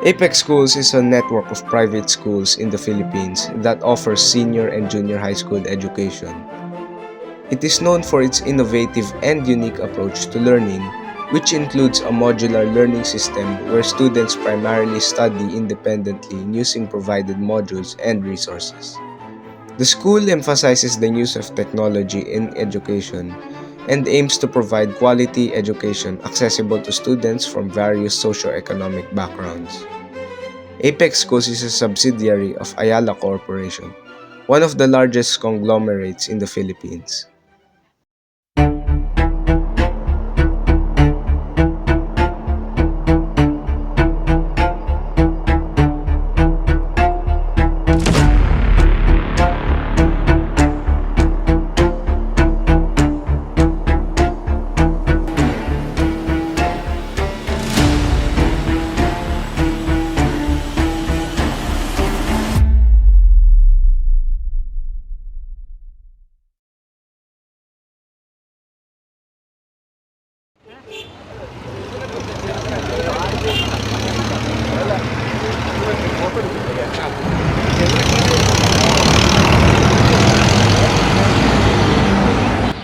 APEC Schools is a network of private schools in the Philippines that offers senior and junior high school education. It is known for its innovative and unique approach to learning, which includes a modular learning system where students primarily study independently using provided modules and resources. The school emphasizes the use of technology in education and aims to provide quality education accessible to students from various socio-economic backgrounds. APEC Schools is a subsidiary of Ayala Corporation, one of the largest conglomerates in the Philippines.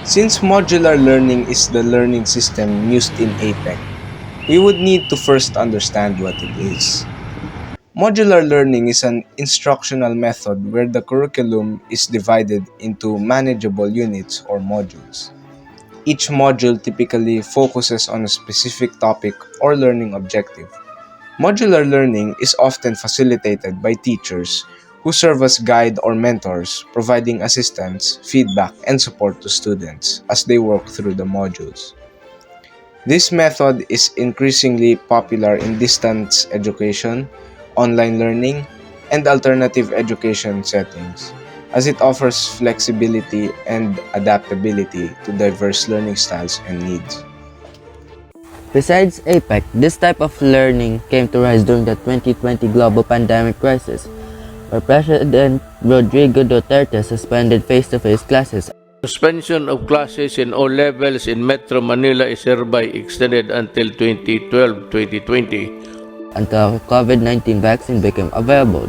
Since modular learning is the learning system used in APEC, we would need to first understand what it is. Modular learning is an instructional method where the curriculum is divided into manageable units or modules. Each module typically focuses on a specific topic or learning objective. Modular learning is often facilitated by teachers who serve as guide or mentors, providing assistance, feedback, and support to students as they work through the modules. This method is increasingly popular in distance education, online learning, and alternative education settings, as it offers flexibility and adaptability to diverse learning styles and needs. Besides APEC, this type of learning came to rise during the 2020 global pandemic crisis, where President Rodrigo Duterte suspended face-to-face classes. Suspension of classes in all levels in Metro Manila is hereby extended until 2012-2020. Until COVID-19 vaccine became available.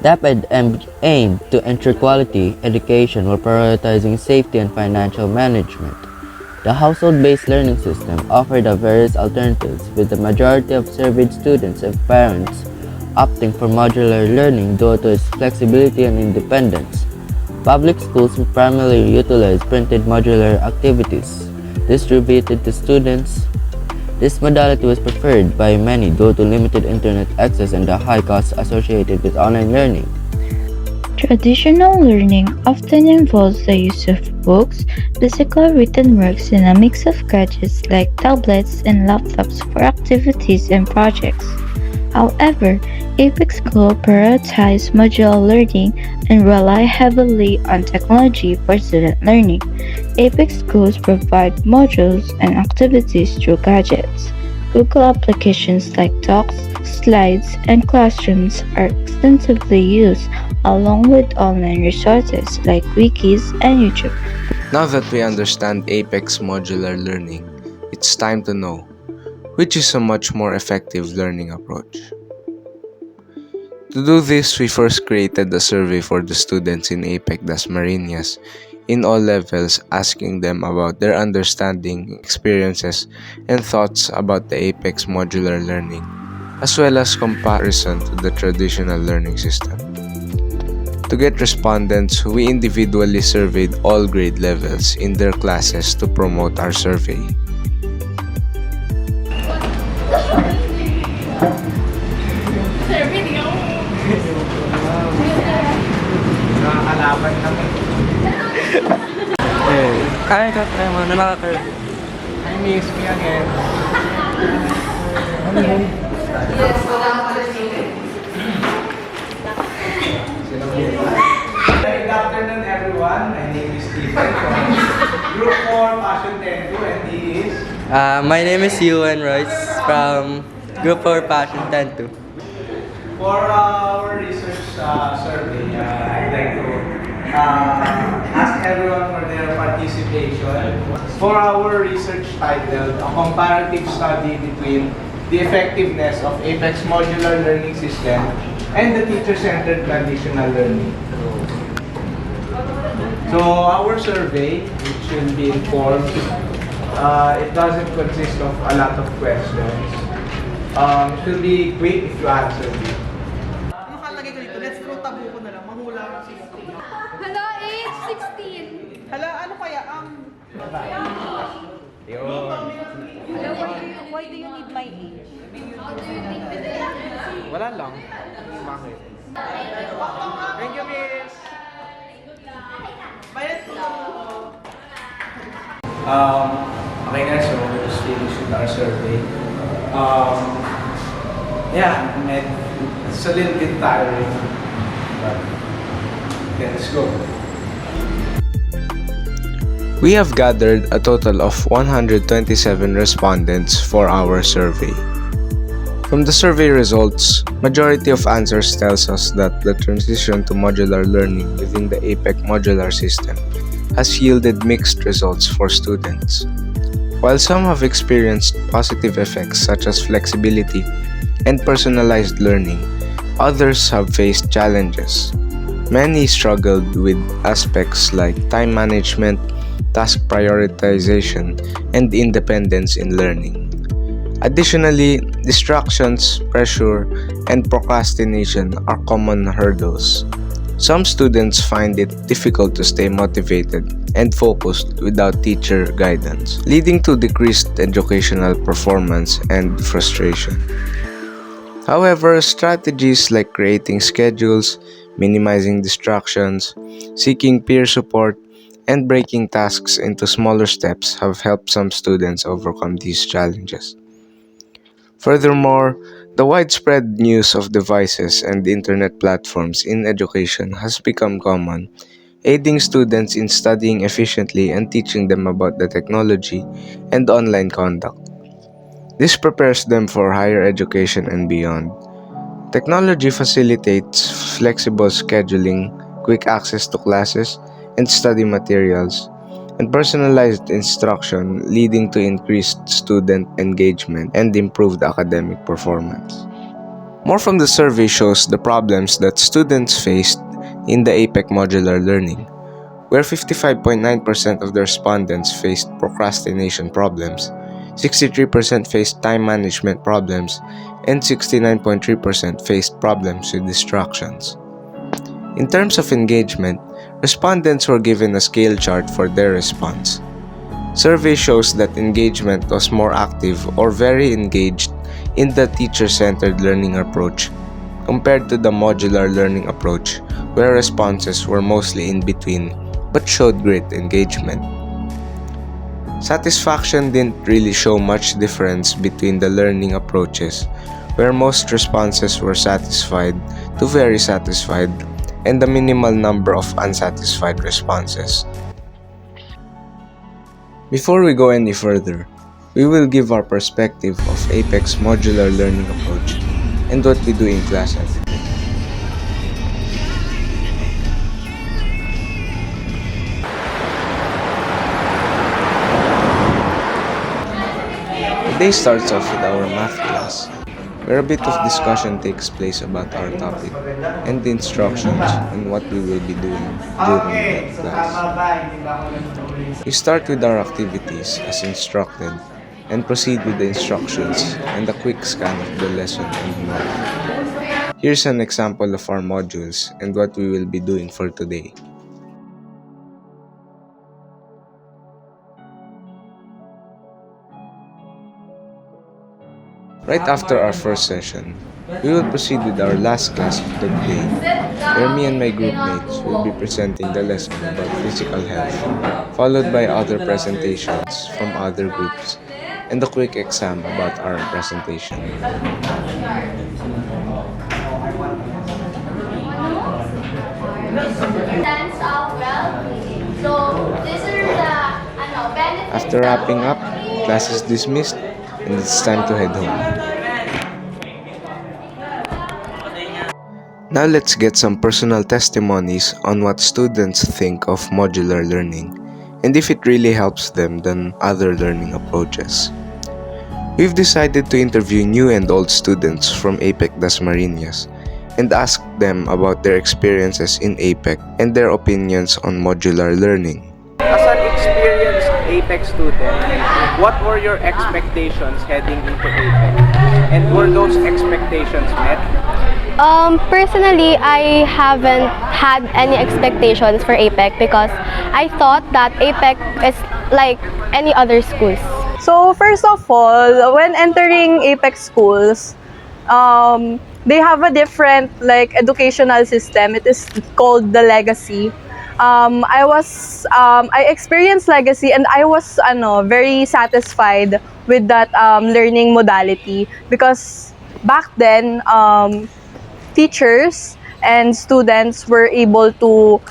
DAPED aimed to ensure quality education while prioritizing safety and financial management. The household-based learning system offered various alternatives, with the majority of surveyed students and parents opting for modular learning due to its flexibility and independence. Public schools primarily utilize printed modular activities distributed to students. This modality was preferred by many due to limited internet access and the high costs associated with online learning. Traditional learning often involves the use of books, physical written works, and a mix of gadgets like tablets and laptops for activities and projects. However, APEC School prioritize modular learning and rely heavily on technology for student learning. APEC schools provide modules and activities through gadgets. Google applications like Docs, Slides, and Classrooms are extensively used, along with online resources like wikis and YouTube. Now that we understand APEC's modular learning, it's time to know which is a much more effective learning approach. To do this, we first created a survey for the students in APEC Dasmariñas in all levels, asking them about their understanding, experiences, and thoughts about the APEC's modular learning, as well as comparison to the traditional learning system. To get respondents, we individually surveyed all grade levels in their classes to promote our survey. Ay, katry mo, nakaka- I miss me again. Good afternoon, everyone. My name is Stephen from Group 4, Passion 10-2, and he is... My name is Ewan Royce from Group 4 Passion 10-2. For our research survey, I'd like to ask everyone for their participation. For our research titled, A Comparative Study Between the effectiveness of APEC's modular learning system and the teacher-centered traditional learning. So our survey, which will be informed, it doesn't consist of a lot of questions. It will be quick if you answer it. Ano kalagay ko dito? Let's throw tabu ko na lang. Mahula ako 16. Hala, age 16. Hala, ano kaya ang... Why do you need my age? Wala lang. Bakit? Thank you, miss. Bayad ko lang. Okay na, so just finish with our survey. Yeah, it's a little bit tiring, but okay, let's go. We have gathered a total of 127 respondents for our survey. From the survey results, majority of answers tells us that the transition to modular learning within the APEC modular system has yielded mixed results for students. While some have experienced positive effects such as flexibility and personalized learning, others have faced challenges. Many struggled with aspects like time management, task prioritization, and independence in learning. Additionally, distractions, pressure, and procrastination are common hurdles. Some students find it difficult to stay motivated and focused without teacher guidance, leading to decreased educational performance and frustration. However, strategies like creating schedules, minimizing distractions, seeking peer support, and breaking tasks into smaller steps have helped some students overcome these challenges. Furthermore, the widespread use of devices and internet platforms in education has become common, aiding students in studying efficiently and teaching them about the technology and online conduct. This prepares them for higher education and beyond. Technology facilitates flexible scheduling, quick access to classes and study materials, and personalized instruction, leading to increased student engagement and improved academic performance. More from the survey shows the problems that students faced in the APEC modular learning, where 55.9% of the respondents faced procrastination problems, 63% faced time management problems, and 69.3% faced problems with distractions. In terms of engagement, respondents were given a scale chart for their response. Survey shows that engagement was more active or very engaged in the teacher-centered learning approach compared to the modular learning approach, where responses were mostly in between but showed great engagement. Satisfaction didn't really show much difference between the learning approaches, where most responses were satisfied to very satisfied and the minimal number of unsatisfied responses. Before we go any further, we will give our perspective of APEC's modular learning approach and what we do in class every day. The day starts off with our math class, where a bit of discussion takes place about our topic and the instructions and what we will be doing during that class. We start with our activities as instructed and proceed with the instructions and a quick scan of the lesson and note. Here's an example of our modules and what we will be doing for today. Right after our first session, we will proceed with our last class of the day, where me and my group mates will be presenting the lesson about physical health, followed by other presentations from other groups, and a quick exam about our presentation. After wrapping up, class is dismissed and it's time to head home. Now let's get some personal testimonies on what students think of modular learning and if it really helps them than other learning approaches. We've decided to interview new and old students from APEC Dasmariñas and ask them about their experiences in APEC and their opinions on modular learning. As an experienced APEC student, what were your expectations heading into APEC? And were those expectations met? Personally, I haven't had any expectations for APEC because I thought that APEC is like any other schools. So first of all, when entering APEC schools, they have a different educational system. It is called the Legacy. I experienced Legacy and I was very satisfied with that learning modality because back then teachers and students were able to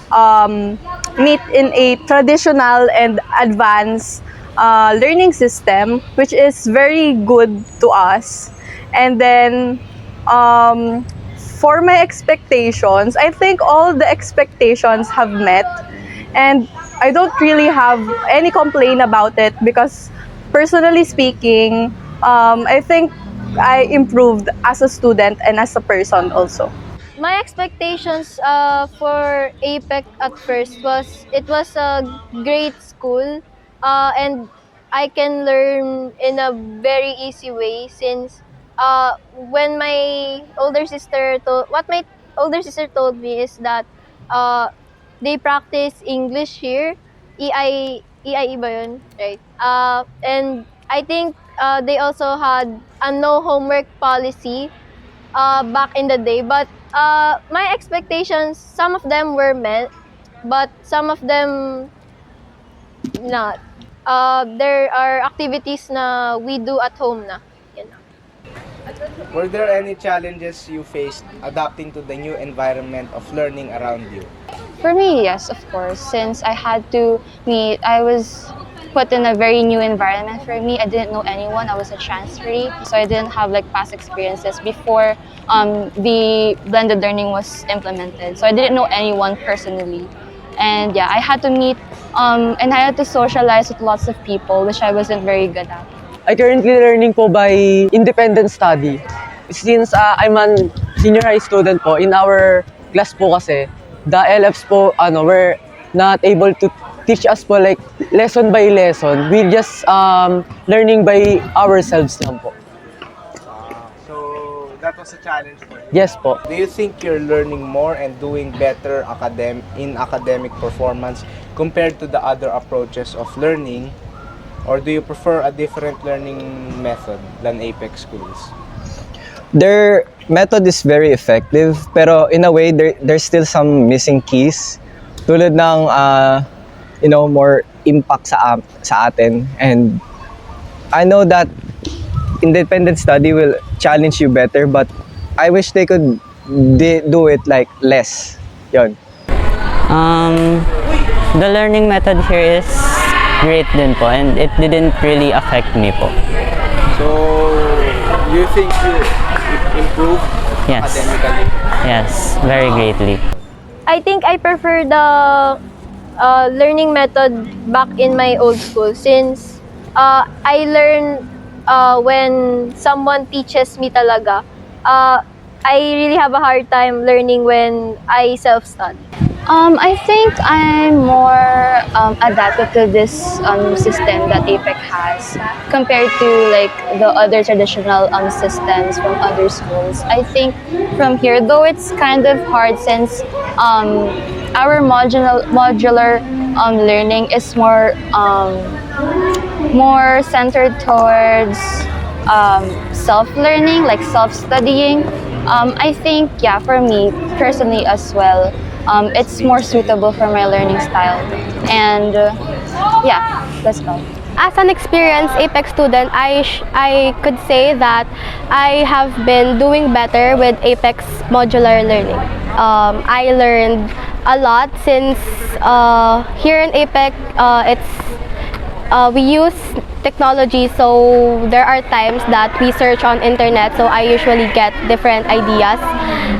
meet in a traditional and advanced learning system, which is very good to us. And then for my expectations, I think all the expectations have met, and I don't really have any complaint about it because personally speaking, I think I improved as a student and as a person also. My expectations for APEC at first was it was a great school and I can learn in a very easy way since when my older sister told what my older sister told me is that they practice English here, EIE ba yun? Right? And I think they also had a no homework policy back in the day, but my expectations, some of them were met, but some of them not. There are activities na we do at home na. Yun na. Were there any challenges you faced adapting to the new environment of learning around you? For me, yes, of course. Since I was put in a very new environment for me. I didn't know anyone. I was a transferee, so I didn't have past experiences before the blended learning was implemented. So I didn't know anyone personally, and yeah, I had to meet and I had to socialize with lots of people, which I wasn't very good at. I currently learning po by independent study. Since I'm a senior high student po, in our class po kasi, the LFs po, were not able to teach us po lesson by lesson. We just learning by ourselves lang po. So that was a challenge for you? Yes po. Do you think you're learning more and doing better in academic performance compared to the other approaches of learning? Or do you prefer a different learning method than APEC schools? Their method is very effective, pero in a way, there's still some missing keys. Tulad ng, more impact sa atin. And I know that independent study will challenge you better, but I wish they could do it less. Yon. The learning method here is great din po, and it didn't really affect me po. So, you think you improved academically? Yes, very greatly. I think I prefer the learning method back in my old school since I learn when someone teaches me talaga. I really have a hard time learning when I self-study. I think I'm more adapted to this system that APEC has compared to the other traditional systems from other schools. I think from here, though it's kind of hard since our modular learning is more centered towards self-learning, self-studying. I think, yeah, for me personally as well, it's more suitable for my learning style. And yeah, let's go. As an experienced APEC student, I could say that I have been doing better with APEC's modular learning. I learned a lot since here in APEC, we use technology, so there are times that we search on internet, so I usually get different ideas.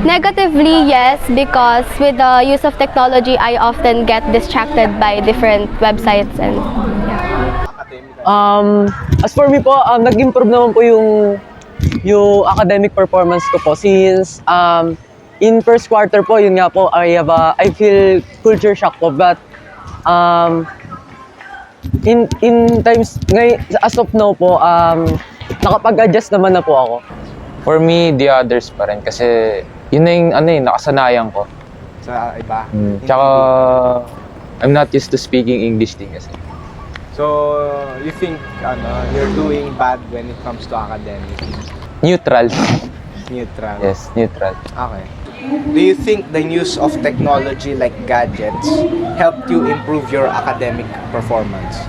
Negatively, yes, because with the use of technology, I often get distracted by different websites and As for me po, nag-improve naman po yung academic performance ko po since in first quarter po, yun nga po, I feel culture shock po, but in times as of now po, nakapag-adjust naman na po ako. For me, the others pa rin kasi yun na yung nakasanayan ko. Sa iba? Tsaka I'm not used to speaking English din kasi. So, you think you're doing bad when it comes to academics? Neutral. Neutral? Yes, neutral. Okay. Do you think the use of technology like gadgets helped you improve your academic performance?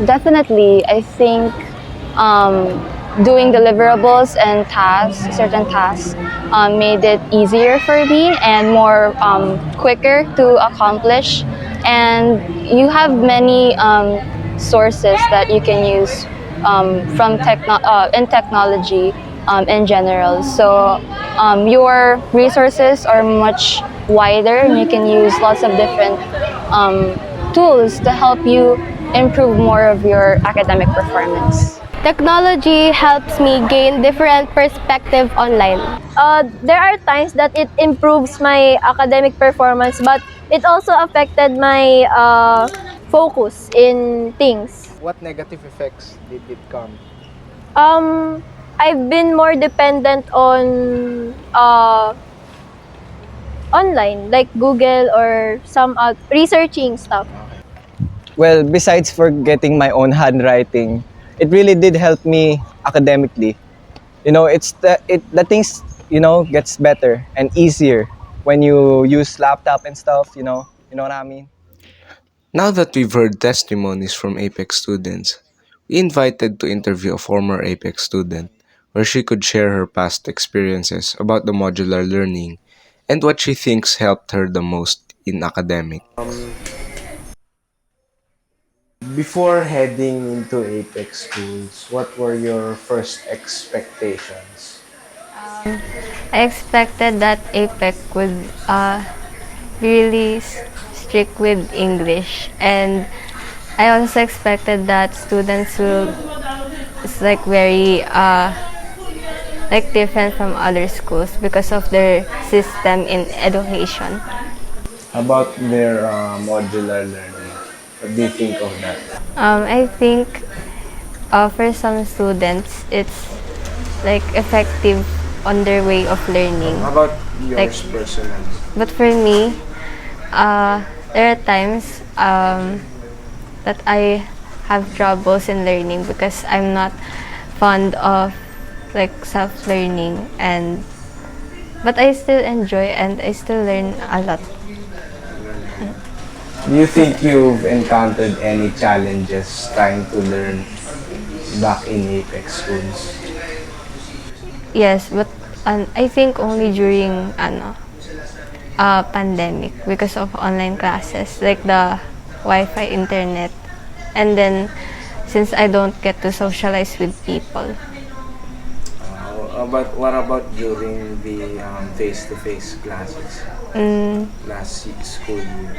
Definitely, I think doing deliverables and certain tasks, made it easier for me and more quicker to accomplish. And you have many sources that you can use in technology in general. So your resources are much wider and you can use lots of different tools to help you improve more of your academic performance. Technology helps me gain different perspective online. There are times that it improves my academic performance, but it also affected my focus in things. What negative effects did it come? I've been more dependent on online, like Google or some researching stuff. Well, besides forgetting my own handwriting, it really did help me academically. You know, the things, gets better and easier when you use laptop and stuff, you know what I mean? Now that we've heard testimonies from APEC students, we invited to interview a former APEC student where she could share her past experiences about the modular learning and what she thinks helped her the most in academic. Before heading into APEC schools, what were your first expectations? I expected that APEC would be really strict with English, and I also expected that students will very different from other schools because of their system in education. About their modular learning, what do you think of that? I think for some students it's effective on their way of learning. How about yours personally? But for me, there are times that I have troubles in learning because I'm not fond of self-learning, but I still enjoy and I still learn a lot. Do you think you've encountered any challenges trying to learn back in APEC schools? Yes, but I think only during pandemic because of online classes, like the Wi-Fi internet, and then since I don't get to socialize with people. But what about during the face-to-face classes last school year?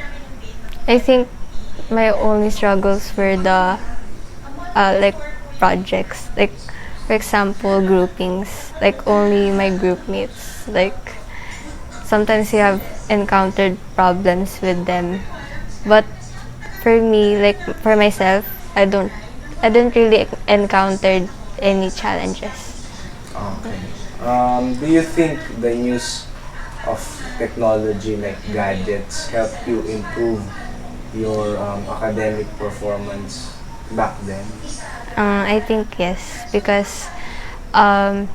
I think my only struggles were the projects, for example groupings, only my group mates, sometimes you have encountered problems with them, but for me, for myself, I didn't really encounter any challenges. Okay. Do you think the use of technology like gadgets help you improve your academic performance back then? I think yes, because I'm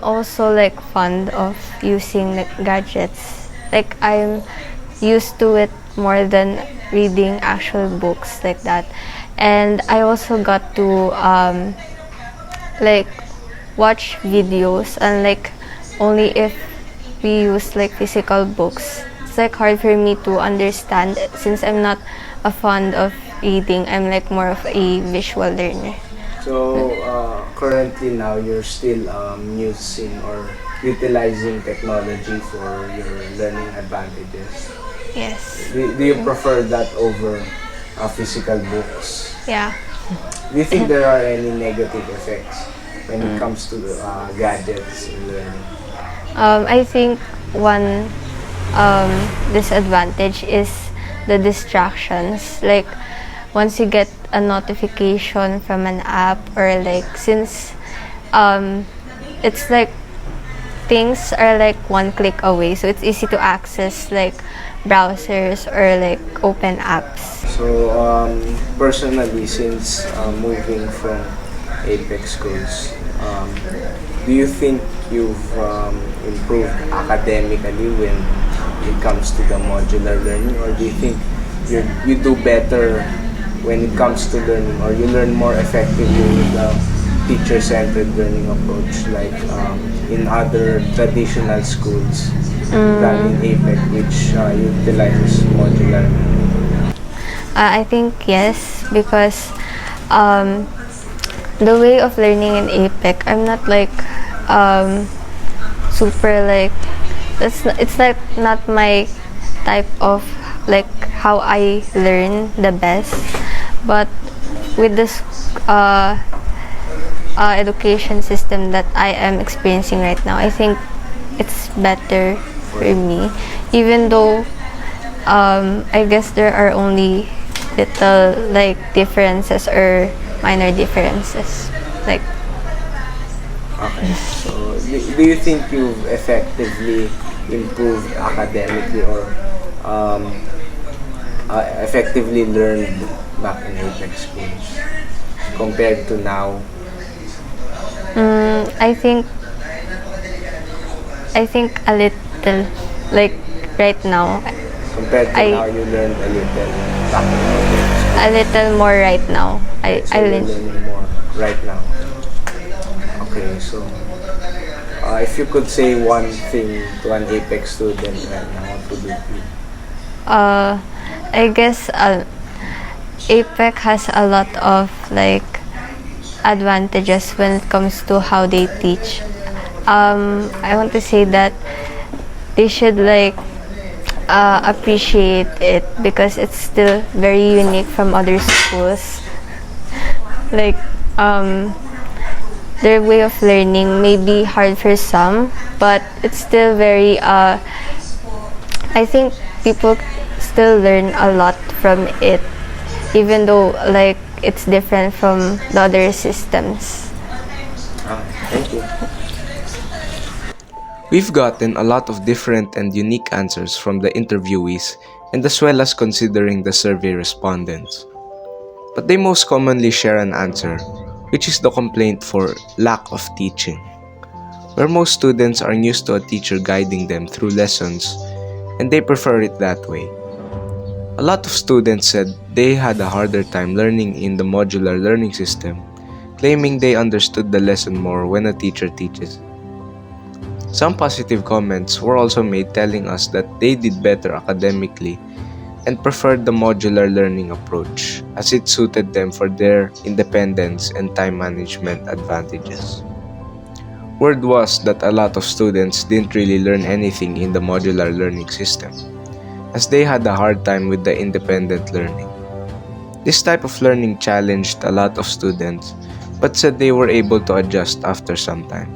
also fond of using gadgets. I'm used to it more than reading actual books like that, and I also got to watch videos, and only if we use physical books. It's hard for me to understand since I'm not a fond of reading. I'm more of a visual learner. So currently now you're still using or utilizing technology for your learning advantages? Yes. Do you prefer that over physical books? Yeah. Do you think there are any negative effects when it comes to gadgets in learning? I think one disadvantage is the distractions. Like once you get a notification from an app, or like since it's like things are like one click away, so it's easy to access like browsers or like open apps. So, personally, since moving from APEC schools, do you think you've improved academically when it comes to the modular learning, or do you think you do better when it comes to learning, or you learn more effectively with the teacher-centered learning approach, like in other traditional schools than in APEC, which utilizes modular? I think yes, because the way of learning in APEC, I'm not like super like it's like not my type of like how I learn the best. But with this education system that I am experiencing right now, I think it's better for me, even though I guess there are only little like differences or minor differences, like. Okay, so do you think you've effectively improved academically, or effectively learned back in APEC schools compared to now? I think a little, like right now. Compared to now, you learned a little back in APEC schools. A little more right now. So you're learning more right now. Okay, so if you could say one thing to an APEC student right now, what would it be? I guess APEC has a lot of like advantages when it comes to how they teach. I want to say that they should like appreciate it, because it's still very unique from other schools. Like their way of learning may be hard for some, but it's still very I think people still learn a lot from it, even though like it's different from the other systems. Thank you. We've gotten a lot of different and unique answers from the interviewees, and as well as considering the survey respondents. But they most commonly share an answer, which is the complaint for lack of teaching, where most students are used to a teacher guiding them through lessons, and they prefer it that way. A lot of students said they had a harder time learning in the modular learning system, claiming they understood the lesson more when a teacher teaches. Some positive comments were also made telling us that they did better academically and preferred the modular learning approach, as it suited them for their independence and time management advantages. Word was that a lot of students didn't really learn anything in the modular learning system, as they had a hard time with the independent learning. This type of learning challenged a lot of students, but said they were able to adjust after some time.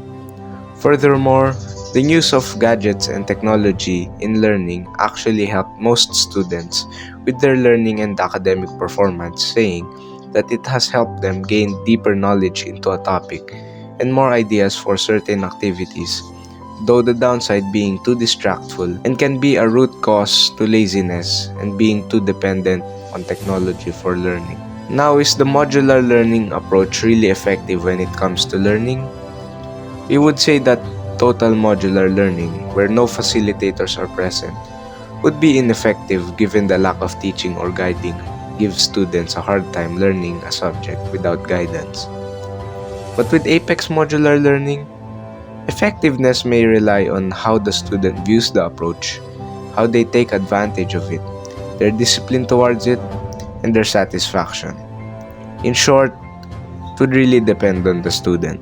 Furthermore, the use of gadgets and technology in learning actually helped most students with their learning and academic performance, saying that it has helped them gain deeper knowledge into a topic and more ideas for certain activities, though the downside being too distractful and can be a root cause to laziness and being too dependent on technology for learning. Now, is the modular learning approach really effective when it comes to learning? We would say that total modular learning, where no facilitators are present, would be ineffective given the lack of teaching or guiding gives students a hard time learning a subject without guidance. But with APEC's modular learning, effectiveness may rely on how the student views the approach, how they take advantage of it, their discipline towards it, and their satisfaction. In short, it would really depend on the student.